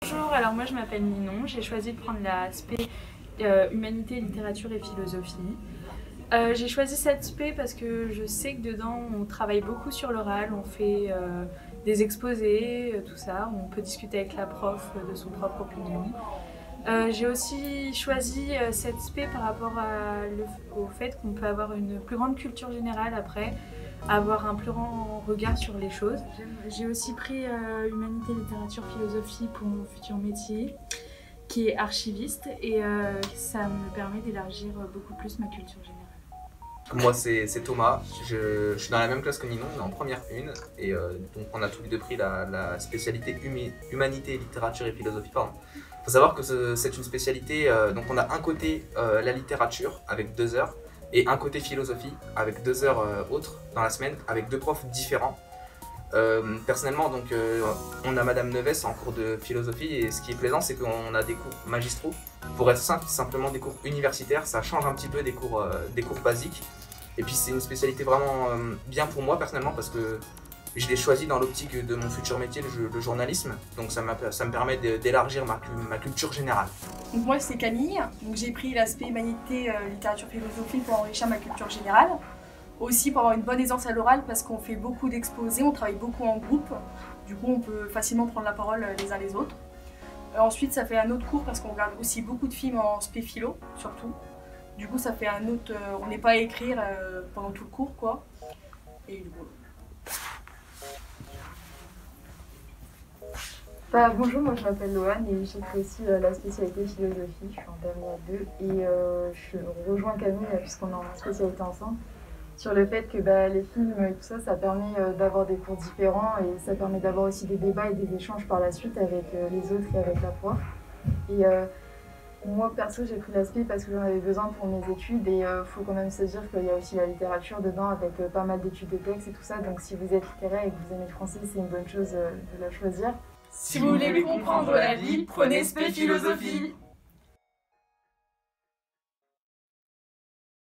Bonjour, alors moi je m'appelle Ninon, j'ai choisi de prendre la spé Humanité, Littérature et Philosophie. J'ai choisi cette spé parce que je sais que dedans on travaille beaucoup sur l'oral, on fait des exposés, tout ça, on peut discuter avec la prof de son propre opinion. J'ai aussi choisi cette spé par rapport au fait qu'on peut avoir une plus grande culture générale après, avoir un plus grand regard sur les choses. J'ai aussi pris Humanité, Littérature, Philosophie pour mon futur métier, qui est archiviste, et ça me permet d'élargir beaucoup plus ma culture générale. Moi c'est Thomas, je suis dans la même classe que Ninon, on est en première une, et donc on a tous les deux pris la spécialité Humanité, Littérature et Philosophie. Pardon. Faut savoir que c'est une spécialité, donc on a un côté la littérature avec 2 heures, et un côté philosophie avec 2 heures autres dans la semaine, avec 2 profs différents. Personnellement, donc, on a Madame Neves en cours de philosophie, et ce qui est plaisant, c'est qu'on a des cours magistraux. Pour être simple, simplement des cours universitaires, ça change un petit peu des cours basiques. Et puis c'est une spécialité vraiment bien pour moi personnellement, parce que je l'ai choisi dans l'optique de mon futur métier, le journalisme. Donc ça me permet d'élargir ma culture générale. Donc moi c'est Camille, j'ai pris l'aspect Humanité, Littérature, Philosophie pour enrichir ma culture générale. Aussi pour avoir une bonne aisance à l'oral, parce qu'on fait beaucoup d'exposés, on travaille beaucoup en groupe. Du coup on peut facilement prendre la parole les uns les autres. Ensuite ça fait un autre cours parce qu'on regarde aussi beaucoup de films en spé philo surtout. Du coup ça fait un autre, on n'est pas à écrire pendant tout le cours quoi. Et du coup... Bonjour, moi je m'appelle Loane et j'ai pris aussi la spécialité philosophie, je suis en terminale 2 et je rejoins Camille puisqu'on est en spécialité ensemble sur le fait que les films et tout ça, ça permet d'avoir des cours différents et ça permet d'avoir aussi des débats et des échanges par la suite avec les autres et avec la prof. Et moi perso j'ai pris l'aspect parce que j'en avais besoin pour mes études et faut quand même se dire qu'il y a aussi la littérature dedans avec pas mal d'études de textes et tout ça, donc si vous êtes littéraire et que vous aimez le français, c'est une bonne chose de la choisir. Si vous voulez comprendre la vie, prenez spé philosophie.